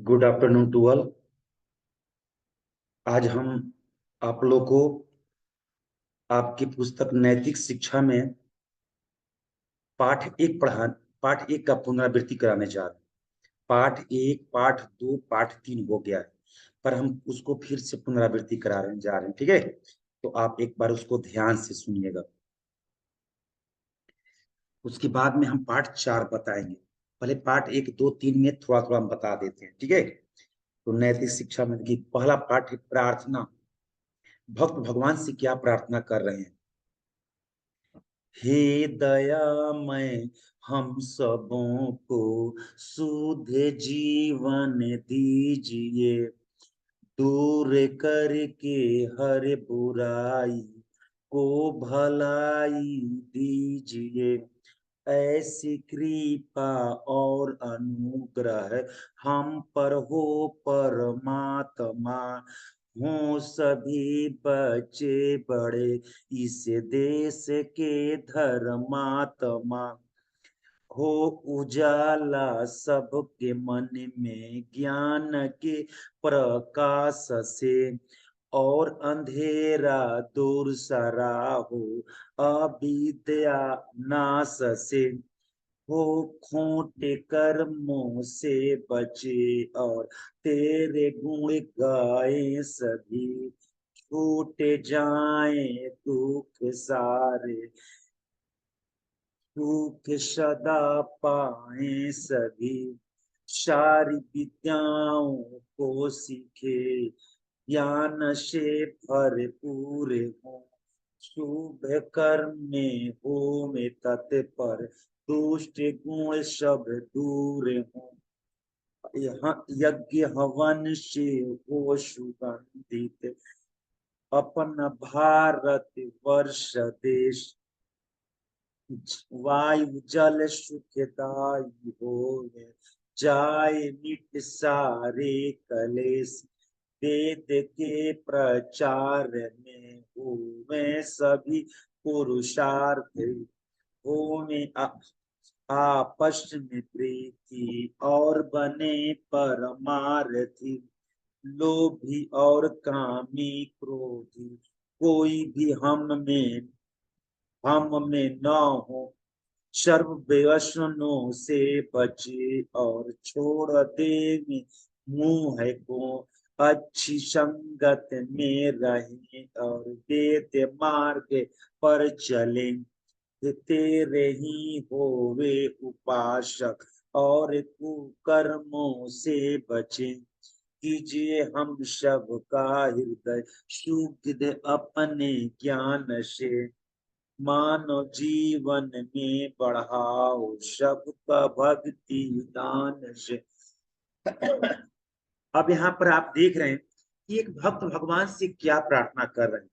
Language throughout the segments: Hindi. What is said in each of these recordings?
Good afternoon to all. आज हम आप लोग को आपकी पुस्तक नैतिक शिक्षा में पाठ एक का पुनरावृत्ति कराने जा रहे हैं। पाठ एक, पाठ दो, पाठ तीन हो गया है, पर हम उसको फिर से पुनरावृत्ति करा रहे हैं जा रहे हैं। ठीक है, तो आप एक बार उसको ध्यान से सुनिएगा। उसके बाद में हम पाठ चार बताएंगे। पहले पाठ एक दो तीन में थोड़ा थोड़ा हम बता देते हैं। ठीक है, तो नैतिक शिक्षा में देखिए, पहला पाठ है प्रार्थना। भक्त भगवान से क्या प्रार्थना कर रहे हैं? हे दयामय, हम सबों को शुद्ध जीवन दीजिए, दूर करके हर बुराई को भलाई दीजिए। ऐसी कृपा और अनुग्रह हम पर हो परमात्मा, हों सभी बच्चे बड़े इस देश के धर्मात्मा। हो उजाला सबके मन में ज्ञान के प्रकाश से, और अंधेरा दूर सरा हो अविद्या नाश से। हो खोटे कर्मों से बचे और तेरे गुण गाए सभी, छूट जाए दुख सारे, सुख सदा पाए सभी। सारी विद्याओं को सीखे, ज्ञान से भरपूर हो, शुभ कर्म में हो में तत्पर, दुष्ट गुण सब दूर हो। यहाँ यज्ञ हवन से हो सुगंधित, अपन भारत वर्ष देश। वायु जल सुखदाई होवे, जाए मिट सारे कलेश। वेद के प्रचार में होवे सभी पुरुषार्थ, होवे आपस में प्रीति और बने परमारथी। लोभी और कामी क्रोधी कोई भी हम में न हो, सर्व व्यसनों से बचे और छोड़ दे मुंह को। अच्छी संगत में रहे और वेद मार्ग पर चले, तेरे ही होवे उपासक और कुकर्मों से बचे। कीजिए हम सब का हृदय शुद्ध अपने ज्ञान से, मानव जीवन में बढ़ाओ सबका भक्ति दान से। अब यहाँ पर आप देख रहे हैं कि एक भक्त भगवान से क्या प्रार्थना कर रहे हैं।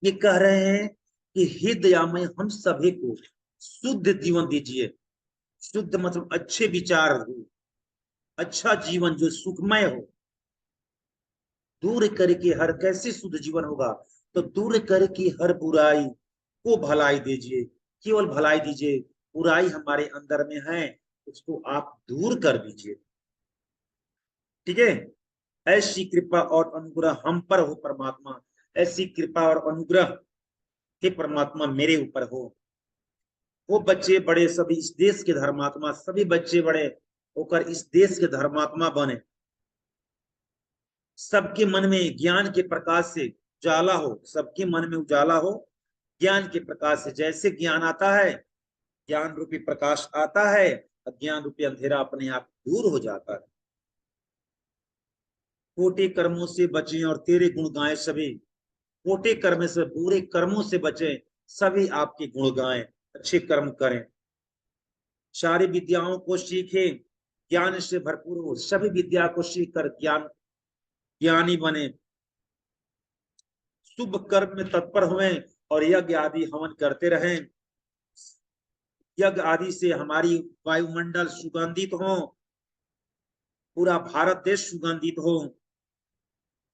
ये कह रहे हैं कि हे दयामय, हम सभी को शुद्ध जीवन दीजिए। शुद्ध मतलब अच्छे विचार हो, अच्छा जीवन जो सुखमय हो। दूर करके हर, कैसे शुद्ध जीवन होगा? तो दूर करके हर बुराई को भलाई दीजिए। केवल भलाई दीजिए, बुराई हमारे अंदर में है, उसको आप दूर कर दीजिए। ठीक है, ऐसी कृपा और अनुग्रह हम पर हो परमात्मा। ऐसी कृपा और अनुग्रह हे परमात्मा मेरे ऊपर हो। वो बच्चे बड़े सभी इस देश के धर्मात्मा, सभी बच्चे बड़े होकर इस देश के धर्मात्मा बने। सबके मन में ज्ञान के प्रकाश से उजाला हो, सबके मन में उजाला हो ज्ञान के प्रकाश से। जैसे ज्ञान आता है, ज्ञान रूपी प्रकाश आता है, अज्ञान रूपी अंधेरा अपने आप दूर हो जाता है। खोटे कर्मों से बचें और तेरे गुण गाएं सभी। खोटे कर्म से, बुरे कर्मों से बचें, सभी आपके गुण गाएं, अच्छे कर्म करें। सारी विद्याओं को सीखे, ज्ञान से भरपूर हो, सभी विद्या को सीख कर ज्ञानी बने। शुभ कर्म में तत्पर हुए और यज्ञ आदि हवन करते रहें। यज्ञ आदि से हमारी वायुमंडल सुगंधित हो, पूरा भारत देश सुगंधित हो।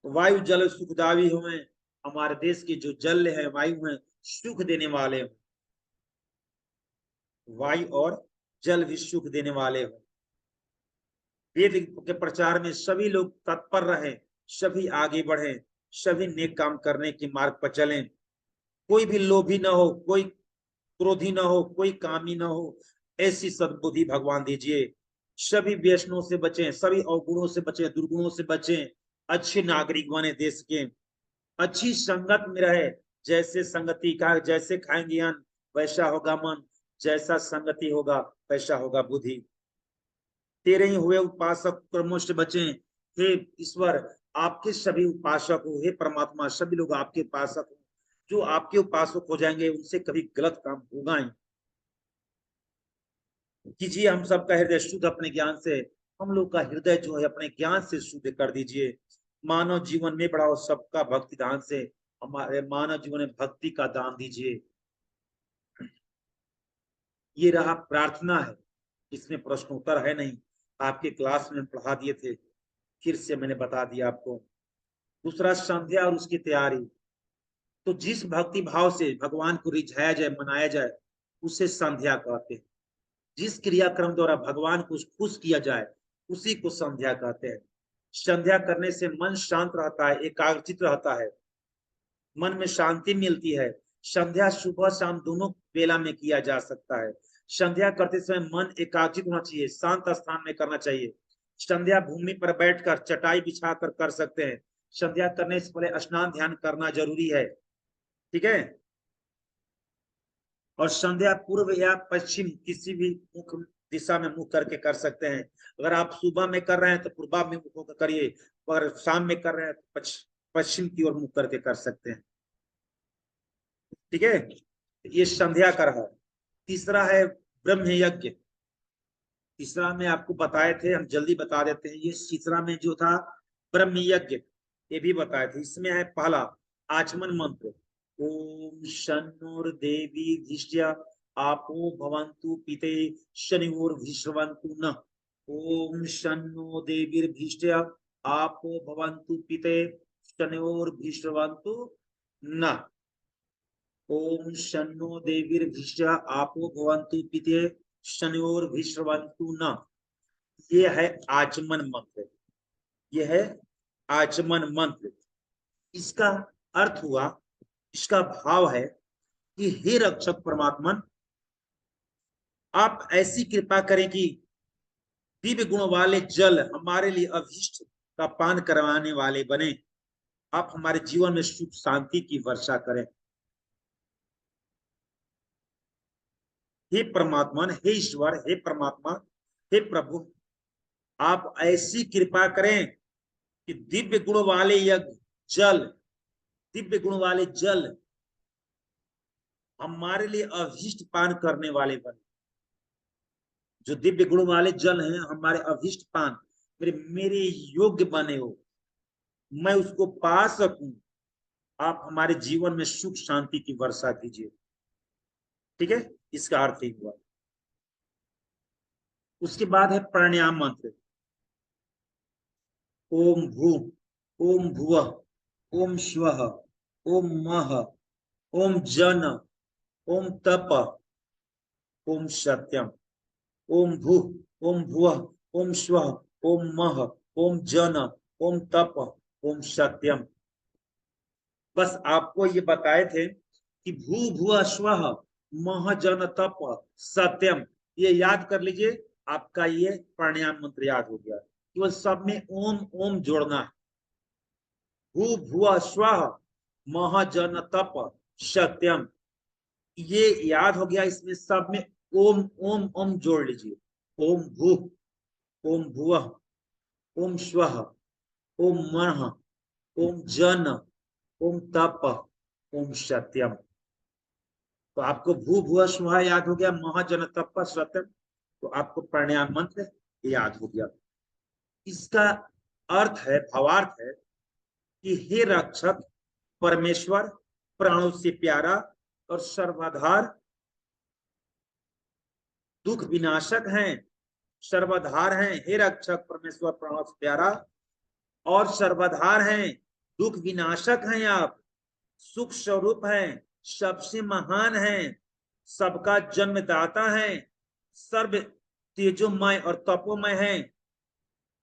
वायु जल सुखदायी हुए, हमारे देश के जो जल है, वायु है, सुख देने वाले हो। वायु और जल भी सुख देने वाले हो। वेद के प्रचार में सभी लोग तत्पर रहे, सभी आगे बढ़े, सभी नेक काम करने के मार्ग पर चलें। कोई भी लोभी ना हो, कोई क्रोधी ना हो, कोई कामी ना हो, ऐसी सद्बुद्धि भगवान दीजिए। सभी व्यसनों से बचें, सभी अवगुणों से बचें, दुर्गुणों से बचें, अच्छे नागरिक बने देश के, अच्छी संगत में रहे। जैसे संगति का, जैसे खाएंगे अन्न वैसा होगा मन, जैसा संगति होगा वैसा होगा बुद्धि। तेरे ही हुए उपासक कर्मों से बचें। हे ईश्वर, आपके सभी उपासक हो, हे परमात्मा, सभी लोग आपके उपासक हो। जो आपके उपासक हो जाएंगे उनसे कभी गलत काम होगा ही। कीजिए हम सबका हृदय शुद्ध अपने ज्ञान से, हम लोग का हृदय जो है अपने ज्ञान से शुद्ध कर दीजिए। मानव जीवन में बढ़ाओ सबका भक्ति दान से, हमारे मानव जीवन में भक्ति का दान दीजिए। ये रहा प्रार्थना है, इसमें प्रश्न उत्तर है नहीं, आपके क्लास में पढ़ा दिए थे, फिर से मैंने बता दिया आपको। दूसरा संध्या और उसकी तैयारी। तो जिस भक्ति भाव से भगवान को रिझाया जाए, मनाया जाए, उसे संध्या कहते हैं। जिस क्रियाक्रम द्वारा भगवान को खुश किया जाए उसी को संध्या कहते हैं। संध्या करने से मन शांत रहता है, एकाग्रचित रहता है, मन में शांति मिलती है। संध्या सुबह शाम दोनों बेला में किया जा सकता है। संध्या करते समय मन एकाग्रचित होना चाहिए, शांत स्थान में करना चाहिए। संध्या भूमि पर बैठकर चटाई बिछाकर कर सकते हैं। संध्या करने से पहले स्नान ध्यान करना जरूरी है, ठीक है। और संध्या पूर्व या पश्चिम किसी भी मुख दिशा में मुख करके कर सकते हैं। अगर आप सुबह में कर रहे हैं तो पूर्वा में मुख होकर करिए, अगर शाम में कर रहे हैं तो पश्चिम की ओर मुख करके कर सकते हैं, ठीक है। ये संध्या कर है। तीसरा है ब्रह्म यज्ञ। तीसरा में आपको बताए थे, हम जल्दी बता देते हैं। ये तीसरा में जो था ब्रह्म यज्ञ, ये भी बताए थे। इसमें है पहला आचमन मंत्र, ओम शन्नुर्देवी धिष्ठ्या आपो भवन्तु पिते शनिवोर्भिश्रवन्तु न। ओम शन्नो देवीर्भिष्टया आपो भवन्तु पिते शनिवोर्भिश्रवन्तु न। ओम शन्नो देवीर्भिष्टया आपो भवन्तु पिते शनिवोर्भिश्रवन्तु न। ये है आचमन मंत्र, ये है आचमन मंत्र। इसका अर्थ हुआ, इसका भाव है कि हे रक्षक परमात्मा, आप ऐसी कृपा करें कि दिव्य गुण वाले जल हमारे लिए अभीष्ट का पान करवाने वाले बने। आप हमारे जीवन में सुख शांति की वर्षा करें। हे परमात्मा, हे ईश्वर, हे परमात्मा, हे प्रभु, आप ऐसी कृपा करें कि दिव्य गुण वाले यज्ञ जल, दिव्य गुण वाले जल हमारे लिए अभीष्ट पान करने वाले बने। जो दिव्य गुण वाले जल हैं हमारे अभीष्ट पान, मेरे योग्य बने हो, मैं उसको पा सकूं। आप हमारे जीवन में सुख शांति की वर्षा कीजिए, ठीक है। इसका अर्थ ही हुआ। उसके बाद है प्राणायाम मंत्र। ओम भू, ओम भुवः, ओम स्वः, ओम मह, ओम जन, ओम तप, ओम सत्यम। ओम भू, ओम भुवः, ओम स्वः, ओम मह, ओम जन, ओम तप, ओम सत्यम। बस आपको ये बताए थे कि भू भुवः स्वः मह जन तप सत्यम, ये याद कर लीजिए, आपका ये प्राणायाम मंत्र याद हो गया। केवल सब में ओम ओम जोड़ना है। भू भुवः स्वः मह जन तप सत्यम, ये याद हो गया। इसमें सब में ओम ओम ओम जोड़ लीजिए। ओम भू, ओम भुवः, ओम स्वः, ओम मह, ओम जन, ओम तप, ओम सत्यम। तो आपको भू भुवः स्वः याद हो गया, मह जन तप सत्यम, तो आपको प्राणायाम मंत्र याद हो गया। इसका अर्थ है, भावार्थ है कि हे रक्षक परमेश्वर, प्राणों से प्यारा और सर्वाधार, दुख विनाशक हैं, सर्वाधार हैं। हे रक्षक परमेश्वर, प्राणों से प्यारा और सर्वाधार हैं, दुख विनाशक हैं आप, सुख स्वरूप हैं, सबसे महान हैं, सबका जन्मदाता हैं, सर्व तेजोमय और तपोमय हैं।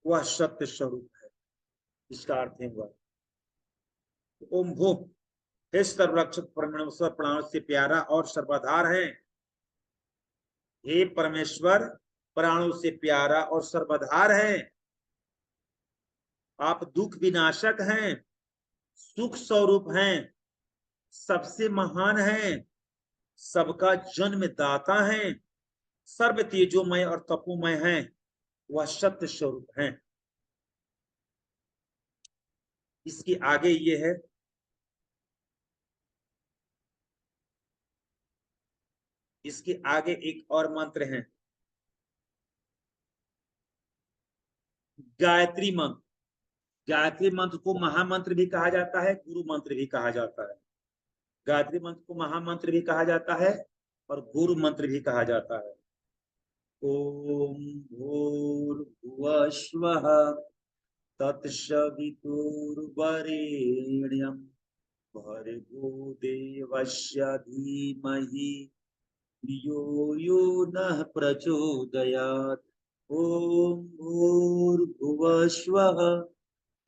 वह सत्य स्वरूप है। इसका अर्थ है वह ओम भू, हे सर्वरक्षक परमेश्वर प्राणों से प्यारा और सर्वाधार है। हे परमेश्वर प्राणों से प्यारा और सर्वाधार है। आप दुख विनाशक हैं, सुख स्वरूप हैं, सबसे महान हैं, सबका जन्मदाता है, सर्व तेजोमय और तपोमय है, वह सत्य स्वरूप है। इसके आगे ये है, इसके आगे एक और मंत्र है, गायत्री मंत्र। गायत्री मंत्र को महामंत्र भी कहा जाता है, गुरु मंत्र भी कहा जाता है। गायत्री मंत्र को महामंत्र भी कहा जाता है और गुरु मंत्र भी कहा जाता है। ओम भूर्भुवः स्वः तत्सवितुर्वरेण्यं भर्गो देवस्य धीमहि धियो यो नः प्रचोदयात्। ओम भूर्भुवः स्वः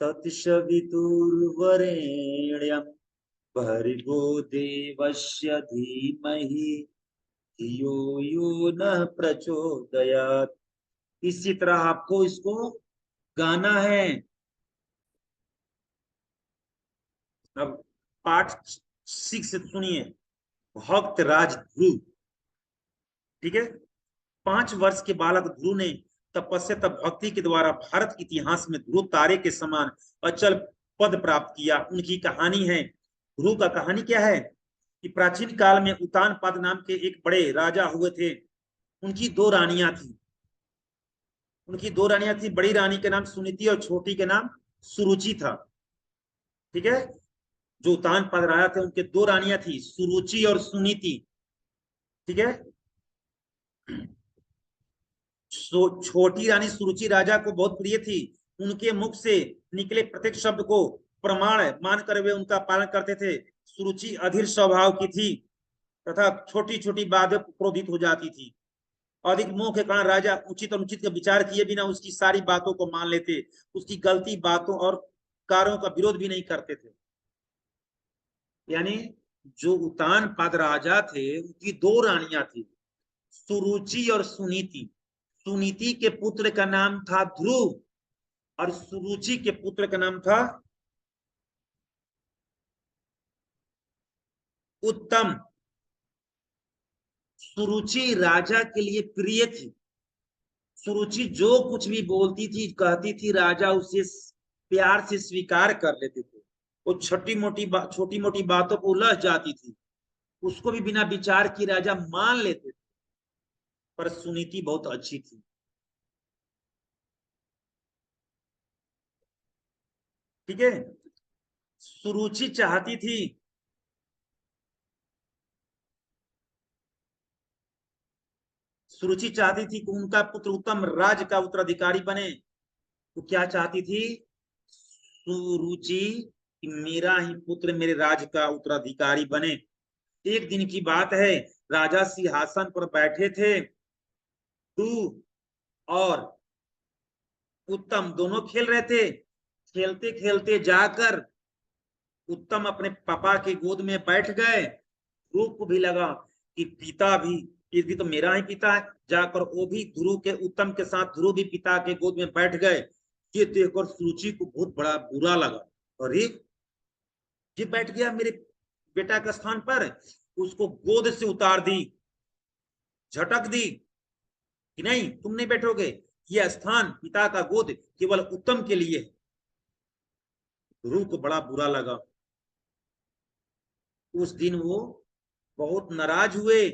तत्सवितुर्वरेण्यं भर्गो देवस्य धीमहि धियो यो नः प्रचोदयात्। इसी तरह आपको इसको गाना है। अब पाठ 6 सुनिए। भक्त राज ध्रुव, ठीक है। 5 वर्ष के बालक ध्रुव ने तपस्या तप भक्ति के द्वारा भारत के इतिहास में ध्रुव तारे के समान अचल पद प्राप्त किया। उनकी कहानी है, ध्रुव का कहानी क्या है कि प्राचीन काल में उतानपाद नाम के एक बड़े राजा हुए थे। उनकी 2 रानियां थी। उनकी 2 रानियां थी, बड़ी रानी के नाम सुनीति और छोटी के नाम सुरुचि था। ठीक है। जो उतानपाद राजा थे उनके 2 रानियां थी, सुरुचि और सुनीति। ठीक है। छोटी रानी सुरुचि राजा को बहुत प्रिय थी। उनके मुख से निकले प्रत्येक शब्द को प्रमाण मानकर वे उनका पालन करते थे। सुरुचि अधीर स्वभाव की थी तथा छोटी छोटी बातों पर क्रोधित हो जाती थी। अधिक मोह के कारण राजा उचित और अनुचित का विचार किए बिना उसकी सारी बातों को मान लेते, उसकी गलती बातों और कार्यों का विरोध भी नहीं करते थे। यानी जो उतानपाद राजा थे उनकी 2 रानियां थी, सुरुचि और सुनीति। सुनीति के पुत्र का नाम था ध्रुव और सुरुचि के पुत्र का नाम था उत्तम। सुरुचि राजा के लिए प्रिय थी। सुरुचि जो कुछ भी बोलती थी कहती थी राजा उसे प्यार से स्वीकार कर लेते थे। वो छोटी मोटी बातों को उलझ जाती थी, उसको भी बिना विचार किए राजा मान लेते थे। पर सुनीति बहुत अच्छी थी। ठीक है। सुरुचि चाहती थी, सुरुचि चाहती थी कि उनका पुत्र उत्तम राज्य का उत्तराधिकारी बने। तो क्या चाहती थी सुरुचि कि मेरा ही पुत्र मेरे राज्य का उत्तराधिकारी बने। एक दिन की बात है, राजा सिंहासन पर बैठे थे। तू और उत्तम दोनों खेल रहे थे। खेलते खेलते जाकर उत्तम अपने पापा की गोद में बैठ गए। ध्रुव को भी लगा कि पिता भी, ये भी तो मेरा ही पिता है। जाकर वो भी ध्रुव के उत्तम के साथ ध्रुव भी पिता के गोद में बैठ गए। ये देखकर सुरुचि को बहुत बड़ा बुरा लगा। अरे ये बैठ गया मेरे बेटा के स्थान पर। उसको गोद से उतार दी, झटक दी कि नहीं तुम नहीं बैठोगे, यह स्थान पिता का गोद केवल उत्तम के लिए। ध्रुव को बड़ा बुरा लगा। उस दिन वो बहुत नाराज हुए।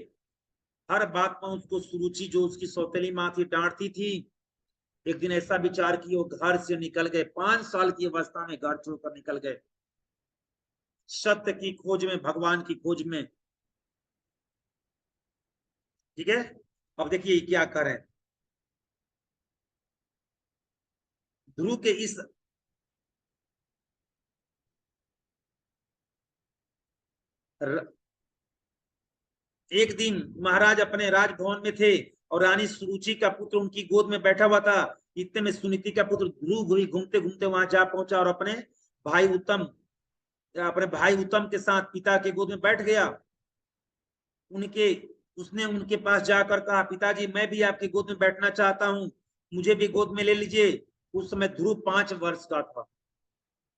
हर बात पर उसको सुरुचि जो उसकी सौतेली माँ थी डांटती थी। एक दिन ऐसा विचार कि वो घर से निकल गए। 5 साल की अवस्था में घर छोड़कर निकल गए, सत्य की खोज में, भगवान की खोज में। ठीक है। अब देखिए क्या करें। ध्रुव के इस एक दिन महाराज अपने राजभवन में थे और रानी सुरुचि का पुत्र उनकी गोद में बैठा हुआ था। इतने में सुनीति का पुत्र ध्रुव भी घूमते घूमते वहां जा पहुंचा और अपने भाई उत्तम के साथ पिता के गोद में बैठ गया। उसने उनके पास जाकर कहा, पिताजी मैं भी आपकी गोद में बैठना चाहता हूँ, मुझे भी गोद में ले लीजिए। उस समय ध्रुव 5 वर्ष का था।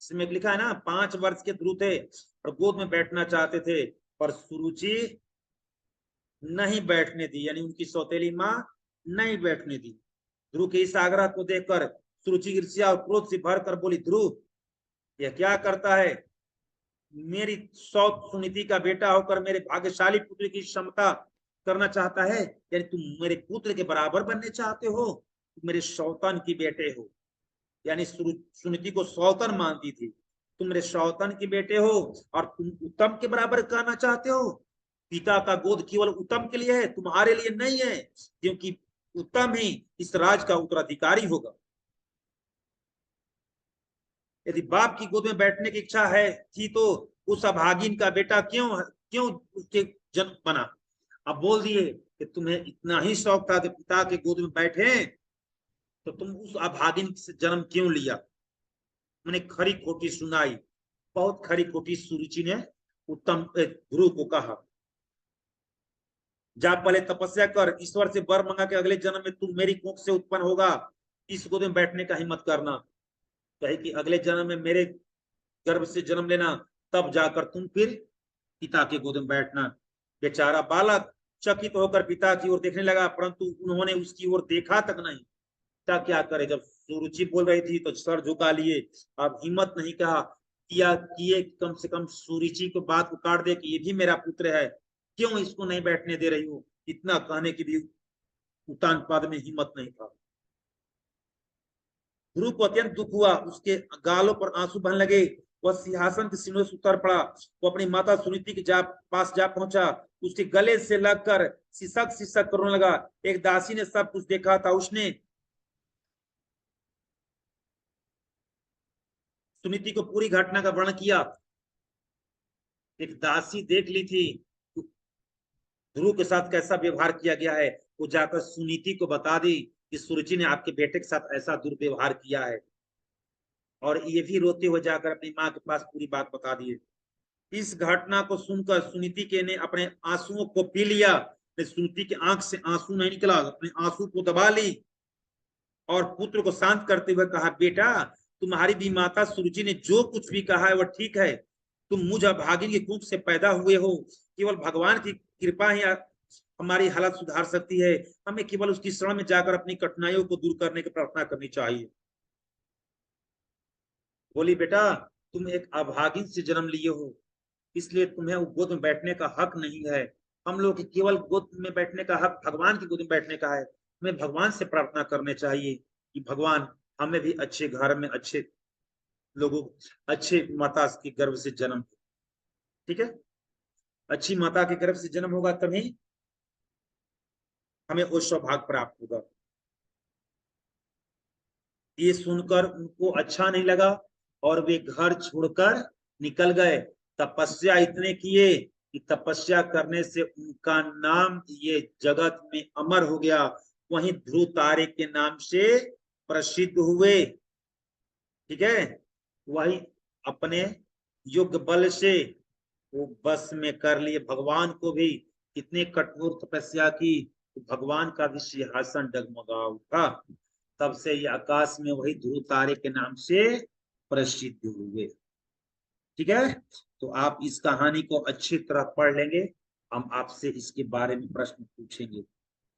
इसमें लिखा है ना, 5 वर्ष के ध्रुव थे और गोद में बैठना चाहते थे, पर सुरुचि नहीं बैठने दी, यानी उनकी सौतेली माँ नहीं बैठने दी। ध्रुव के इस आग्रह को देखकर सुरुचि ईर्ष्या और क्रोध से भरकर बोली, ध्रुव यह क्या करता है? मेरी सौत सुनीति का बेटा होकर मेरे भाग्यशाली पुत्र की क्षमता करना चाहता है, यानी तुम मेरे पुत्र के बराबर बनने चाहते हो, तुम मेरे सौतन की बेटे हो। यानी सुनीति को सौतन मानती थी, तुम मेरे सौतन के बेटे हो और तुम उत्तम के बराबर करना चाहते हो। पिता का गोद केवल उत्तम के लिए है, तुम्हारे लिए नहीं है, क्योंकि उत्तम ही इस राज का उत्तराधिकारी होगा। यदि बाप की गोद में बैठने की इच्छा है थी तो उस अभागिन का बेटा क्यों उसके जन्म बना? अब बोल दिए कि तुम्हें इतना ही शौक था कि पिता के गोद में बैठे, तो तुम उस अभागिन से जन्म क्यों लिया? मैंने खरी खोटी सुनाई, बहुत खरी खोटी सुरुचि ने उत्तम ध्रुव को कहा। जा पहले तपस्या कर, ईश्वर से वर मांगा कि अगले जन्म में तुम मेरी कोख से उत्पन्न होगा, इस गोद में बैठने का हिम्मत करना। कहे कि अगले जन्म में मेरे गर्भ से जन्म लेना, तब जाकर तुम फिर पिता के गोद में बैठना। बेचारा बालक चकित होकर पिता की ओर देखने लगा, परंतु उन्होंने उसकी ओर देखा तक नहीं। पिता क्या करे, जब सुरुचि बोल रही थी तो सर झुका लिए, अब हिम्मत नहीं कहा किया किए कम से कम सुरुचि को बात उतार दे कि ये भी मेरा पुत्र है, क्यों इसको नहीं बैठने दे रही हो? इतना कहने की भी उतान पाद में हिम्मत नहीं था। ध्रुव को अत्यंत दुख हुआ, उसके गालों पर आंसू बहने लगे। वह सिंहासन के सीनों से उतर पड़ा, वो अपनी माता सुनीति के पास जा पहुंचा, उसके गले से लगकर सिसक सिसक करने लगा। एक दासी ने सब कुछ देखा था, उसने सुनीति को पूरी घटना का वर्णन किया। एक दासी देख ली थी ध्रुव के साथ कैसा व्यवहार किया गया है, वो जाकर सुनीति को बता दी कि सुरुचि ने आपके बेटे के साथ ऐसा दुर्व्यवहार किया है, और ये भी रोते हुए जाकर अपनी माँ के पास पूरी बात बता दिए। इस घटना को सुनकर सुनीति के ने अपने आंसुओं को पी लिया। सुनीति के आंख से आंसू नहीं निकला, अपने आंसू को दबा ली और पुत्र को शांत करते हुए कहा, बेटा तुम्हारी भी माता सुरुचि ने जो कुछ भी कहा है वह ठीक है, तुम मुझ अभागिन की कुख से पैदा हुए हो, केवल भगवान की कृपा ही हमारी हालत सुधार सकती है, हमें केवल उसकी शरण में जाकर अपनी कठिनाइयों को दूर करने की प्रार्थना करनी चाहिए। बोली, बेटा तुम एक अभागिन से जन्म लिए हो, इसलिए तुम्हें गोद में बैठने का हक नहीं है। हम लोग केवल गोद में बैठने का हक भगवान की गोद में बैठने का है। हमें भगवान से प्रार्थना करने चाहिए कि भगवान हमें भी अच्छे घर में अच्छे लोगों अच्छे माता के गर्भ से जन्म, ठीक है, अच्छी माता के गर्भ से जन्म होगा तभी हमें वो सौभाग्य प्राप्त होगा। ये सुनकर उनको अच्छा नहीं लगा और वे घर छोड़कर निकल गए। तपस्या इतने किए कि तपस्या करने से उनका नाम ये जगत में अमर हो गया, वहीं ध्रुव तारे के नाम से प्रसिद्ध हुए। ठीक है, वही अपने युग बल से वो बस में कर लिए भगवान को भी। कितने कठोर तपस्या की, तो भगवान का भी सिंहासन डगमगा उठा। तब से ये आकाश में वही ध्रुव तारे के नाम से प्रसिद्ध हुए। ठीक है, तो आप इस कहानी को अच्छी तरह पढ़ लेंगे, हम आपसे इसके बारे में प्रश्न पूछेंगे।